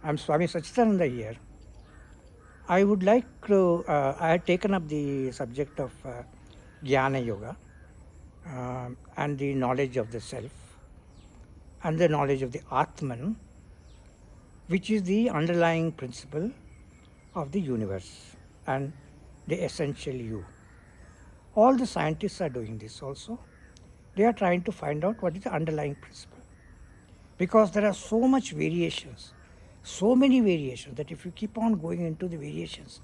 I'm Swami Satchitananda here. I would like to, I had taken up the subject of Jnana Yoga and the knowledge of the self and the knowledge of the Atman, which is the underlying principle of the universe and the essential you. All the scientists are doing this also. They are trying to find out what is the underlying principle. Because there are so much variations, so many variations, that if you keep on going into the variations,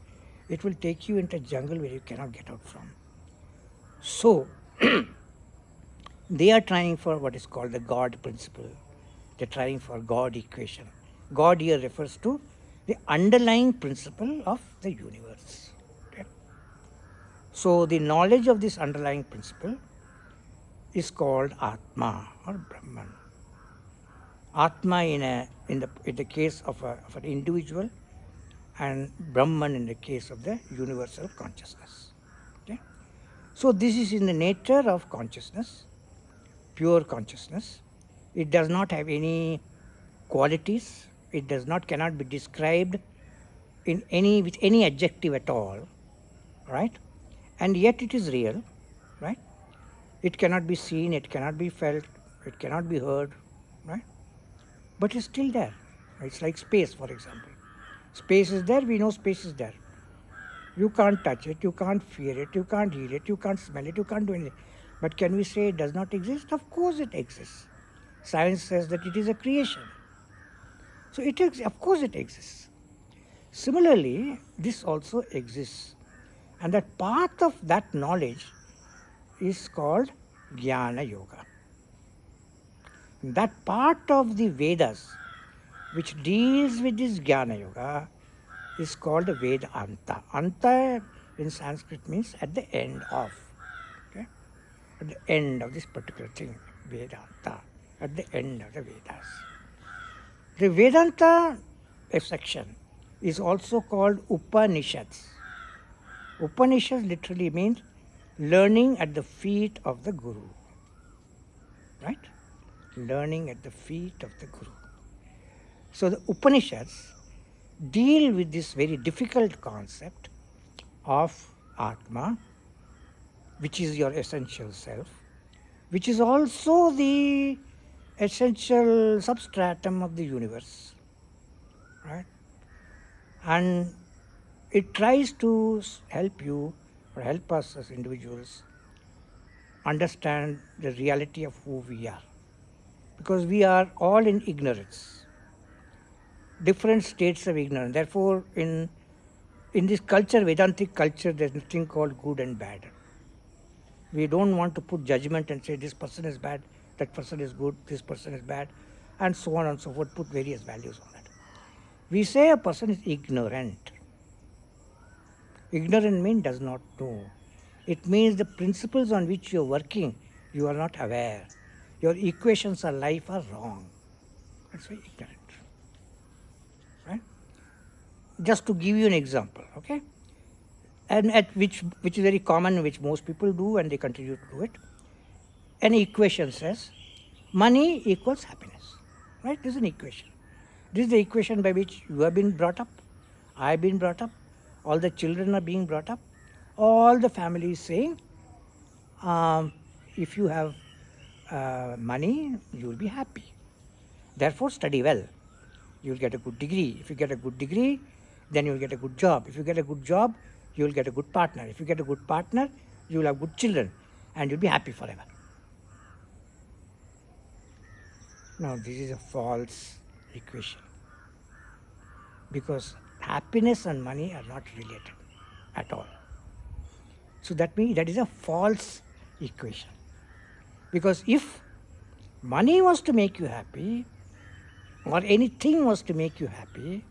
it will take you into a jungle where you cannot get out from. So, they are trying for what is called the God principle. They are trying for God equation. God here refers to the underlying principle of the universe. Okay? So, the knowledge of this underlying principle is called Atma or Brahman. Atma in the case of an individual, and Brahman in the case of the universal consciousness. Okay? So this is in the nature of consciousness, pure consciousness. It does not have any qualities. It cannot be described with any adjective at all, right? And yet it is real, right? It cannot be seen, it cannot be felt, it cannot be heard, right? But it's still there. It's like space, for example. Space is there, we know space is there. You can't touch it, you can't feel it, you can't hear it, you can't smell it, you can't do anything. But can we say it does not exist? Of course it exists. Science says that it is a creation. So of course it exists. Similarly, this also exists. And that part of that knowledge is called Jnana Yoga. That part of the Vedas which deals with this Jnana Yoga is called Vedanta. Anta in Sanskrit means at the end of. Okay? At the end of this particular thing, Vedanta. At the end of the Vedas. The Vedanta section is also called Upanishads. Upanishads literally means learning at the feet of the Guru. Right? Learning at the feet of the Guru. So the Upanishads deal with this very difficult concept of Atma, which is your essential self, which is also the essential substratum of the universe, right? And it tries to help you or help us as individuals understand the reality of who we are. Because we are all in ignorance, different states of ignorance. Therefore, in this culture, Vedantic culture, there's nothing called good and bad. We don't want to put judgment and say this person is bad, that person is good, this person is bad, and so on and so forth, put various values on it. We say a person is ignorant. Ignorant means does not know. It means the principles on which you are working, you are not aware. Your equations of life are wrong. That's why ignorant. Right? Just to give you an example, okay? And which is very common, which most people do and they continue to do it. An equation says money equals happiness. Right? This is an equation. This is the equation by which you have been brought up, I have been brought up, all the children are being brought up, all the family is saying, if you have money, you will be happy. Therefore, study well. You will get a good degree. If you get a good degree, then you will get a good job. If you get a good job, you will get a good partner. If you get a good partner, you will have good children and you will be happy forever. Now, this is a false equation. Because happiness and money are not related at all. So that means that is a false equation. Because if money was to make you happy, or anything was to make you happy,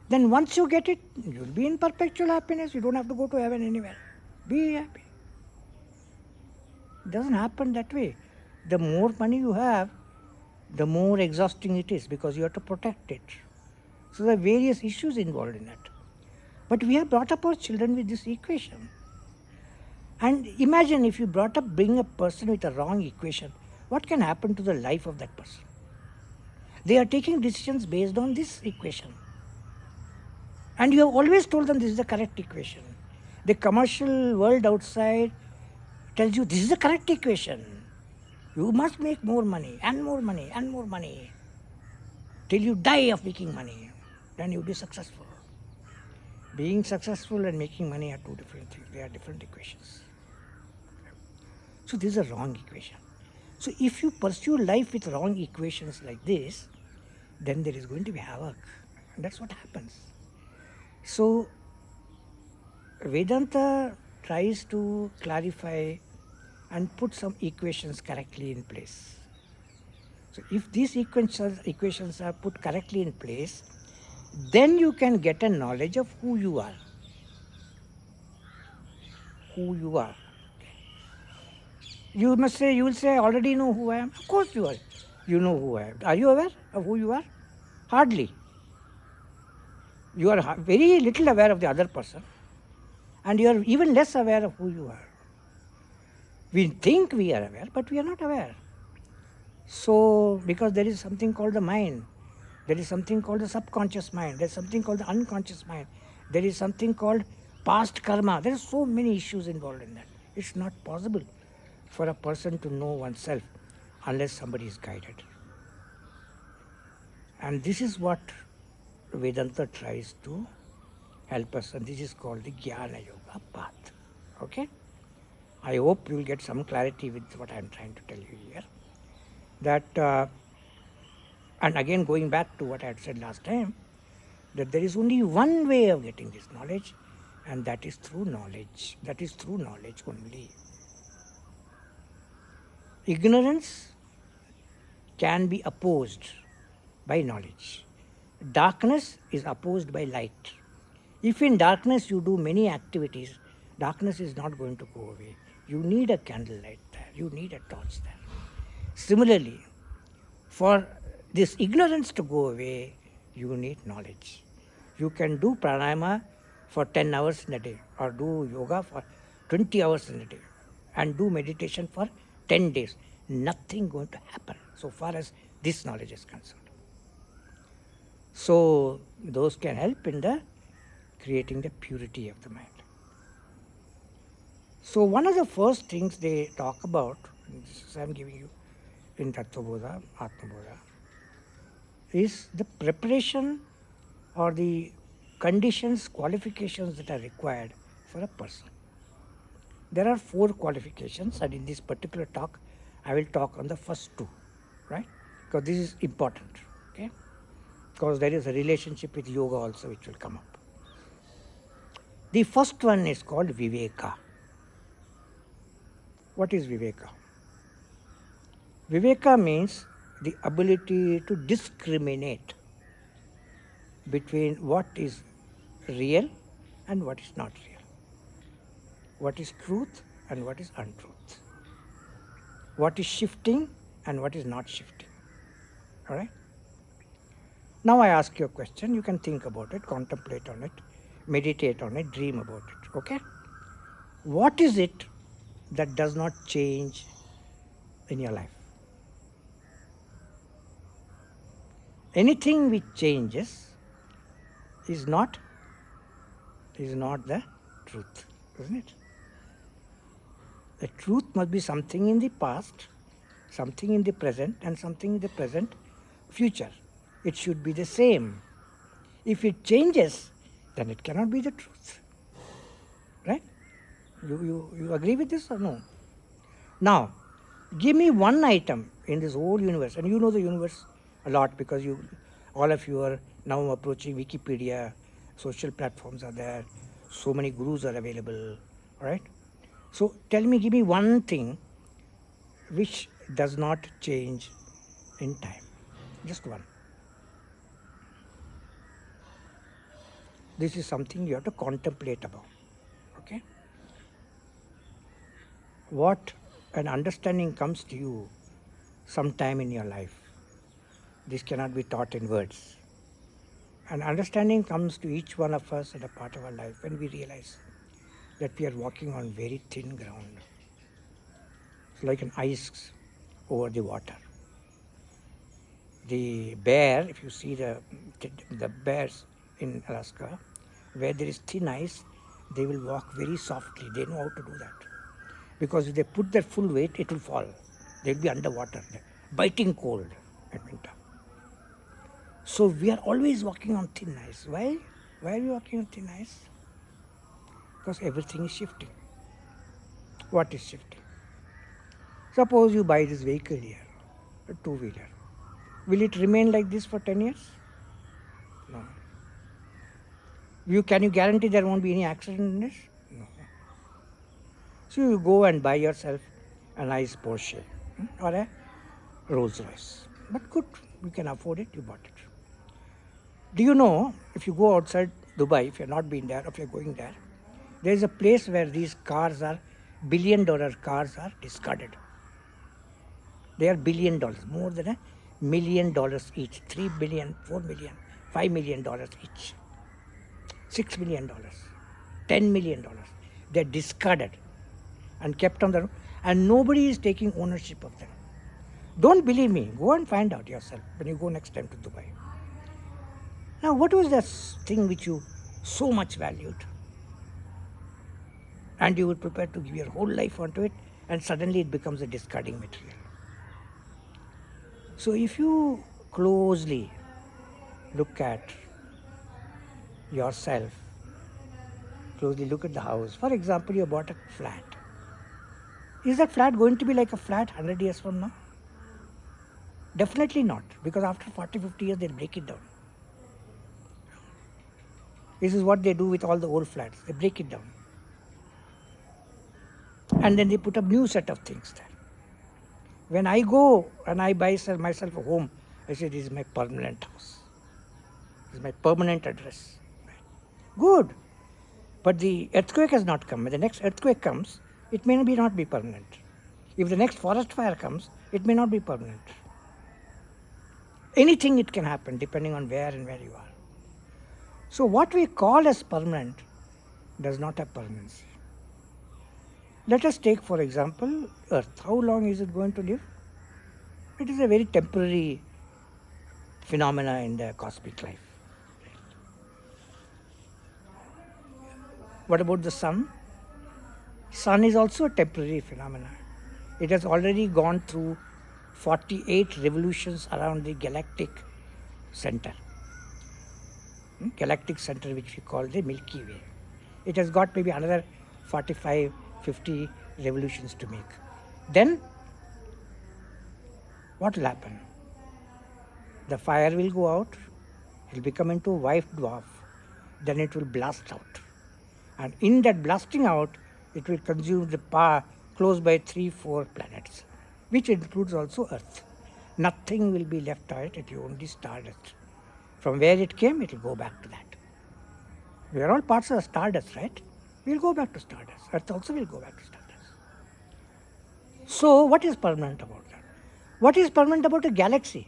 then once you get it, you will be in perpetual happiness. You don't have to go to heaven anywhere. Be happy. It doesn't happen that way. The more money you have, the more exhausting it is because you have to protect it. So there are various issues involved in it. But we have brought up our children with this equation. And imagine if you bring a person with a wrong equation, what can happen to the life of that person? They are taking decisions based on this equation. And you have always told them this is the correct equation. The commercial world outside tells you this is the correct equation. You must make more money and more money and more money till you die of making money. Then you'll be successful. Being successful and making money are two different things. They are different equations. So this is a wrong equation. So if you pursue life with wrong equations like this, then there is going to be havoc. And that's what happens. So Vedanta tries to clarify and put some equations correctly in place. So if these equations are put correctly in place, then you can get a knowledge of who you are. Who you are. You will say, I already know who I am. Of course you are. You know who I am. Are you aware of who you are? Hardly. You are very little aware of the other person, and you are even less aware of who you are. We think we are aware, but we are not aware. So, because there is something called the mind, there is something called the subconscious mind, there is something called the unconscious mind, there is something called past karma. There are so many issues involved in that. It's not possible for a person to know oneself unless somebody is guided. And this is what Vedanta tries to help us, and this is called the Jnana Yoga path. Okay? I hope you will get some clarity with what I am trying to tell you here. That, and again going back to what I had said last time, that there is only one way of getting this knowledge, and that is through knowledge. That is through knowledge only. Ignorance can be opposed by knowledge. Darkness is opposed by light. If in darkness you do many activities, darkness is not going to go away. You need a candlelight there. You need a torch there. Similarly, for this ignorance to go away, you need knowledge. You can do pranayama for 10 hours in a day, or do yoga for 20 hours in a day, and do meditation for 10 days. Nothing going to happen so far as this knowledge is concerned. So those can help in the creating the purity of the mind. So one of the first things they talk about, this I am giving you in Tattvabodha, Atmabodha, is the preparation or the conditions, qualifications that are required for a person. There are 4 qualifications, and in this particular talk, I will talk on the first 2, right? Because this is important, okay? Because there is a relationship with yoga also which will come up. The first one is called Viveka. What is Viveka? Viveka means the ability to discriminate between what is real and what is not real, what is truth and what is untruth, what is shifting and what is not shifting. All right? Now I ask you a question. You can think about it, contemplate on it, meditate on it, dream about it. Okay? What is it that does not change in your life? Anything which changes is not the truth, isn't it? The truth must be something in the past, something in the present, and something in the present future. It should be the same. If it changes, then it cannot be the truth. Right? You agree with this or no? Now, give me one item in this whole universe, and you know the universe a lot because all of you are now approaching Wikipedia, social platforms are there, so many gurus are available, all right? So give me one thing which does not change in time, just one. This is something you have to contemplate about, okay? What an understanding comes to you sometime in your life. This cannot be taught in words. An understanding comes to each one of us at a part of our life when we realize that we are walking on very thin ground. It's like an ice over the water. The bear, if you see the bears in Alaska, where there is thin ice, they will walk very softly. They know how to do that. Because if they put their full weight, it will fall. They will be underwater, biting cold at winter. So we are always walking on thin ice. Why? Why are we walking on thin ice? Because everything is shifting. What is shifting? Suppose you buy this vehicle here, a two-wheeler. Will it remain like this for 10 years? No. Can you guarantee there won't be any accident in this? No. So you go and buy yourself a nice Porsche or a Rolls Royce. But good, you can afford it, you bought it. Do you know, if you go outside Dubai, if you've not been there, or if you're going there, there is a place where these cars are, billion-dollar cars are discarded. They are $1 billion, more than $1 million each, 3 billion, 4 million, $5 million each, $6 million, $10 million. They're discarded and kept on the road, and nobody is taking ownership of them. Don't believe me, go and find out yourself when you go next time to Dubai. Now, what was that thing which you so much valued? And you were prepared to give your whole life onto it, and suddenly it becomes a discarding material. So if you closely look at yourself, closely look at the house. For example, you bought a flat. Is that flat going to be like a flat 100 years from now? Definitely not, because after 40, 50 years, they'll break it down. This is what they do with all the old flats. They break it down. And then they put a new set of things there. When I go and I buy myself a home, I say, this is my permanent house. This is my permanent address. Good. But the earthquake has not come. When the next earthquake comes, it may not be permanent. If the next forest fire comes, it may not be permanent. Anything it can happen depending on where and where you are. So what we call as permanent does not have permanency. Let us take, for example, Earth. How long is it going to live? It is a very temporary phenomena in the cosmic life. What about the sun? Sun is also a temporary phenomena. It has already gone through 48 revolutions around the galactic center. Galactic center, which we call the Milky Way. It has got maybe another 45, 50 revolutions to make. Then, what will happen? The fire will go out, it will become into a white dwarf, then it will blast out. And in that blasting out, it will consume the power close by 3-4 planets, which includes also Earth. Nothing will be left out, it will only stardust. From where it came, it will go back to that. We are all parts of the stardust, right? We will go back to stardust. Earth also will go back to stardust. So, what is permanent about that? What is permanent about a galaxy?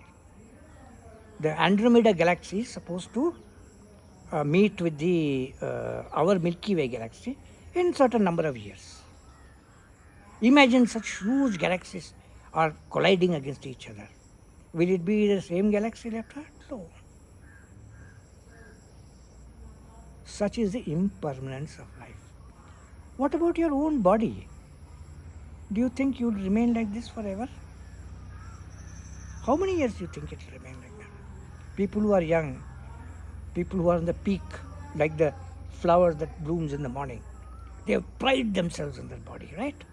The Andromeda galaxy is supposed to meet with our Milky Way galaxy in certain number of years. Imagine such huge galaxies are colliding against each other. Will it be the same galaxy left out? No. Such is the impermanence of life. What about your own body? Do you think you will remain like this forever? How many years do you think it will remain like that? People who are young, people who are on the peak, like the flower that blooms in the morning, they have pride themselves on their body, right?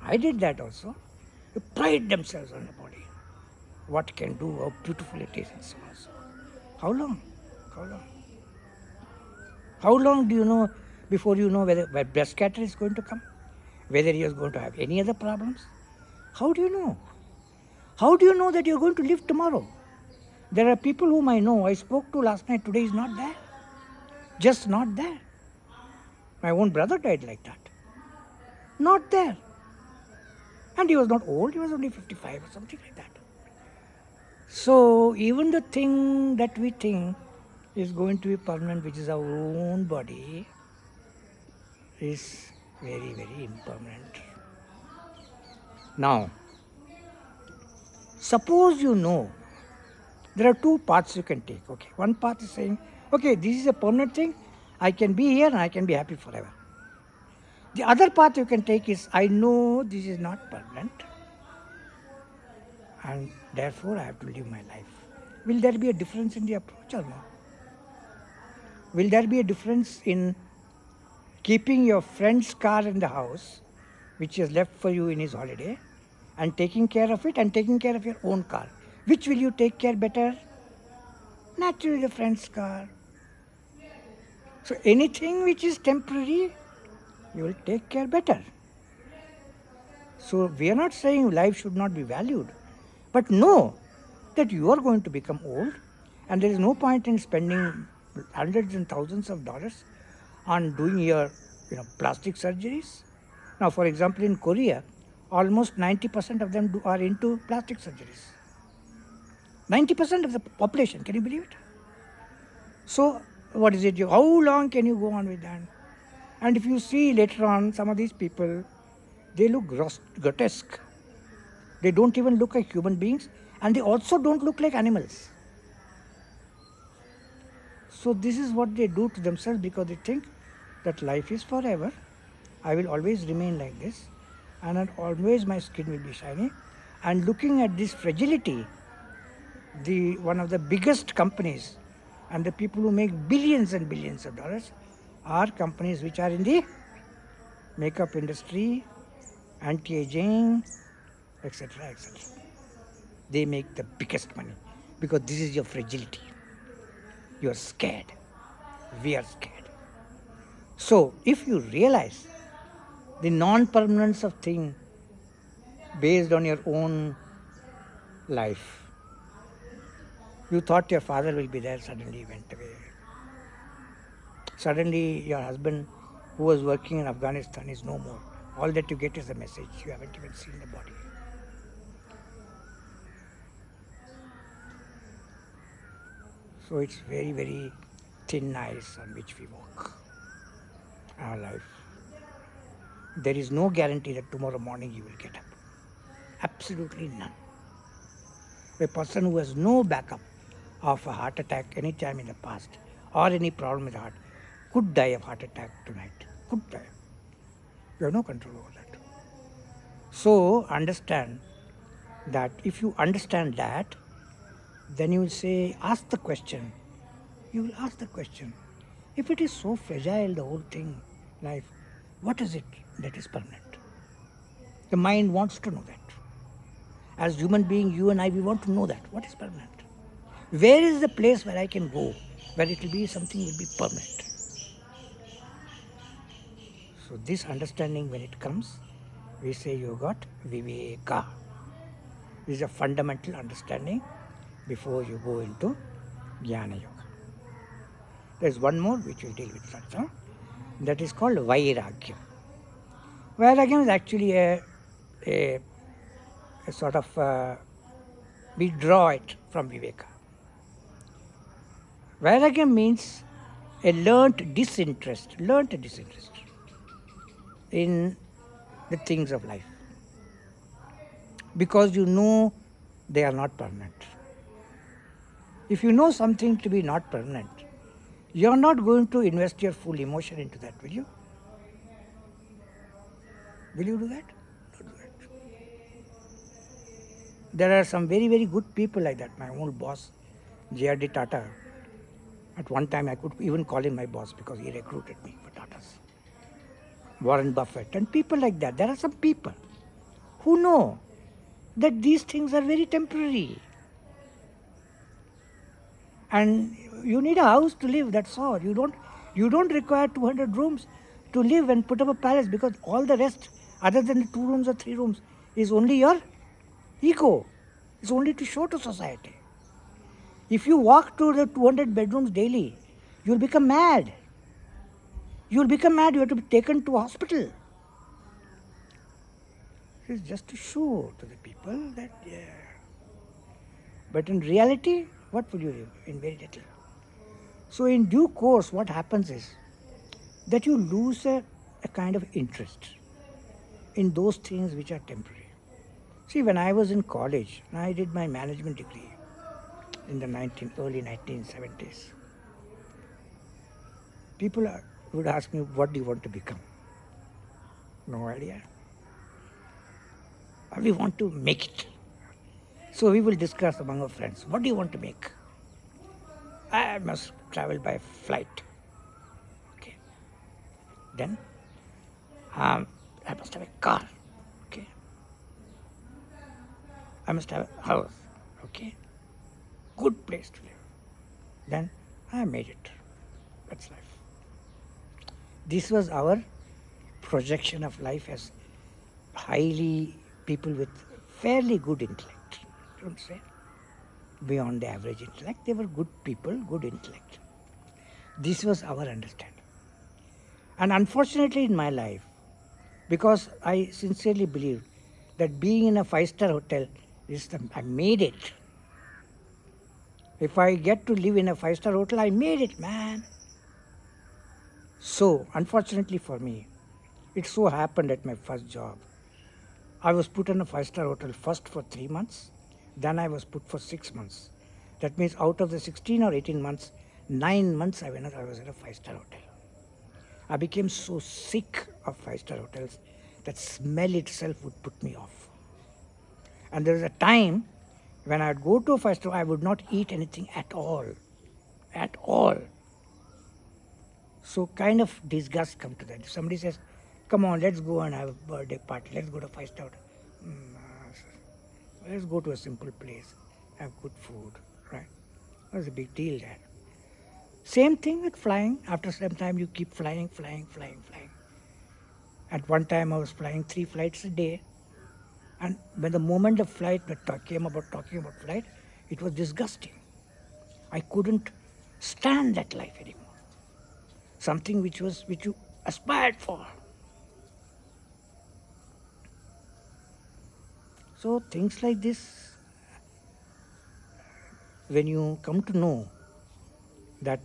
I did that also. They pride themselves on the body. What it can do, how beautiful it is, and so on. How long? How long? How long do you know before you know whether breast cancer is going to come? Whether he is going to have any other problems? How do you know? How do you know that you are going to live tomorrow? There are people whom I know, I spoke to last night, today is not there. Just not there. My own brother died like that. Not there. And he was not old, he was only 55 or something like that. So even the thing that we think is going to be permanent, which is our own body, is very, very impermanent. Now, suppose you know, there are two paths you can take. Okay, one path is saying, okay, this is a permanent thing, I can be here and I can be happy forever. The other path you can take is, I know this is not permanent and therefore I have to live my life. Will there be a difference in the approach or no? Will there be a difference in keeping your friend's car in the house, which is left for you in his holiday, and taking care of it and taking care of your own car? Which will you take care better? Naturally, the friend's car. So anything which is temporary, you will take care better. So we are not saying life should not be valued, but know that you are going to become old and there is no point in spending hundreds and thousands of dollars on doing your plastic surgeries. Now, for example, in Korea, almost 90% of them are into plastic surgeries. 90% of the population, can you believe it? So, what is it? How long can you go on with that? And if you see later on, some of these people, they look grotesque. They don't even look like human beings, and they also don't look like animals. So this is what they do to themselves because they think that life is forever. I will always remain like this, and always my skin will be shiny. And looking at this fragility, one of the biggest companies and the people who make billions and billions of dollars are companies which are in the makeup industry, anti-aging, etc., etc. They make the biggest money because this is your fragility. You are scared. We are scared. So, if you realize the non-permanence of thing based on your own life, you thought your father will be there, suddenly he went away. Suddenly your husband who was working in Afghanistan is no more. All that you get is a message. You haven't even seen the body. So it's very, very thin ice on which we walk our life. There is no guarantee that tomorrow morning you will get up. Absolutely none. A person who has no backup of a heart attack any time in the past or any problem with the heart could die of heart attack tonight. Could die. You have no control over that. So understand that if you understand that, then you will say, ask the question. You will ask the question. If it is so fragile, the whole thing, life, what is it that is permanent? The mind wants to know that. As human being, you and I, we want to know that. What is permanent? Where is the place where I can go, where it will be something will be permanent? So this understanding, when it comes, we say you got viveka. This is a fundamental understanding before you go into jnana yoga. There is one more which we'll deal with first. That is called vairagya. Vairagya is actually a sort of, we draw it from viveka. Vairagya means a learnt disinterest in the things of life. Because you know they are not permanent. If you know something to be not permanent, you are not going to invest your full emotion into that, will you? Will you do that? Don't do that. There are some very, very good people like that. My old boss, J.R.D. Tata, at one time I could even call him my boss because he recruited me for Tatas. Warren Buffett and people like that. There are some people who know that these things are very temporary. And you need a house to live, that's all. You don't require 200 rooms to live and put up a palace, because all the rest, other than the 2 rooms or 3 rooms, is only your ego. It's only to show to society. If you walk to the 200 bedrooms daily, you'll become mad. You have to be taken to a hospital. It's just to show to the people that, yeah. But in reality, what will you live? In very little. So in due course, what happens is that you lose a kind of interest in those things which are temporary. See, when I was in college, I did my management degree in the early 1970s. would ask me, what do you want to become? No idea. We want to make it. So we will discuss among our friends, what do you want to make? I must travel by flight. Okay. Then I must have a car. Okay. I must have a house. Okay. Good place to live. Then I made it. That's life. This was our projection of life as highly people with fairly good intellect. Don't say beyond the average intellect. They were good people, good intellect. This was our understanding. And unfortunately in my life, because I sincerely believe that being in a 5-star hotel I made it. If I get to live in a 5-star hotel, I made it, man. So, unfortunately for me, it so happened at my first job. I was put in a 5-star hotel first for 3 months, then I was put for 6 months. That means out of the 16 or 18 months, 9 months I was in a 5-star hotel. I became so sick of 5-star hotels that smell itself would put me off. And there was a time when I would go to a 5-star, I would not eat anything at all. At all. So kind of disgust come to that. If somebody says, come on, let's go and have a birthday party. Let's go to a 5-star hotel. Let's go to a simple place, have good food, right? What's the big deal there? Same thing with flying. After some time, you keep flying. At one time, I was flying 3 flights a day. And when the moment the flight came about talking about flight, it was disgusting. I couldn't stand that life anymore. Something which you aspired for. So things like this, when you come to know that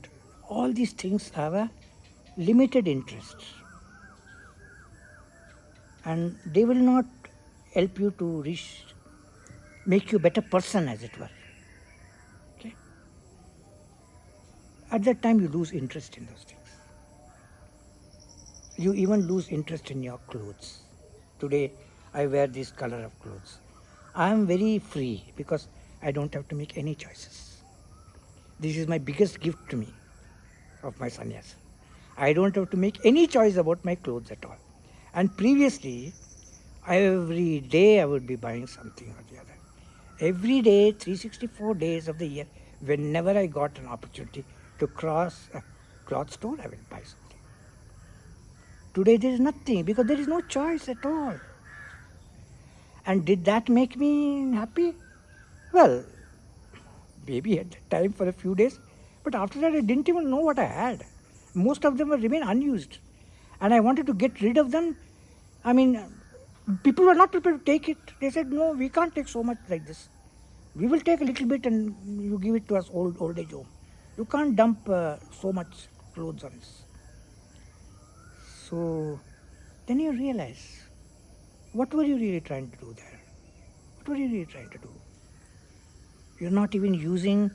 all these things have a limited interest and they will not help you to make you a better person, as it were. Okay? At that time you lose interest in those things. You even lose interest in your clothes. Today I wear this color of clothes. I am very free because I don't have to make any choices. This is my biggest gift to me of my sannyas. I don't have to make any choice about my clothes at all. And previously, every day I would be buying something or the other. Every day, 364 days of the year, whenever I got an opportunity to cross a cloth store, I will buy something. Today there is nothing because there is no choice at all. And did that make me happy? Well, maybe at that time for a few days, but after that I didn't even know what I had. Most of them were remain unused. And I wanted to get rid of them. I mean, people were not prepared to take it. They said, no, we can't take so much like this. We will take a little bit and you give it to us old age home. You can't dump so much clothes on this. So then you realize, what were you really trying to do there? What were you really trying to do? You're not even using,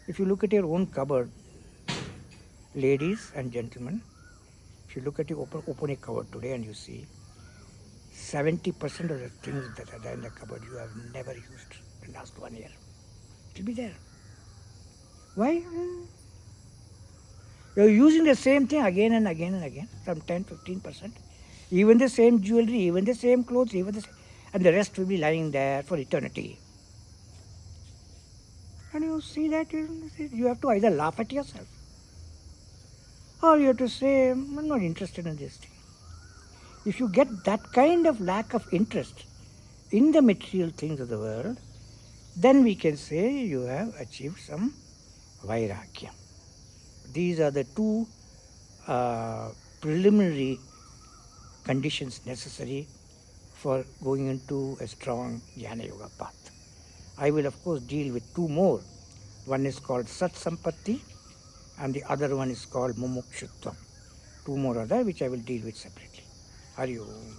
if you look at your own cupboard, ladies and gentlemen, if you look at your open a cupboard today and you see 70% of the things that are there in the cupboard you have never used in the last 1 year. It will be there. Why? You're using the same thing again and again and again, some 10-15%. Even the same jewelry, even the same clothes, and the rest will be lying there for eternity. And you see that, you have to either laugh at yourself or you have to say, I'm not interested in this thing. If you get that kind of lack of interest in the material things of the world, then we can say you have achieved some vairagya. These are the two preliminary conditions necessary for going into a strong Jnana Yoga path. I will of course deal with 2 more. One is called Sat Sampatti and the other one is called Mumukshutvam. 2 more are there which I will deal with separately. Hari Om.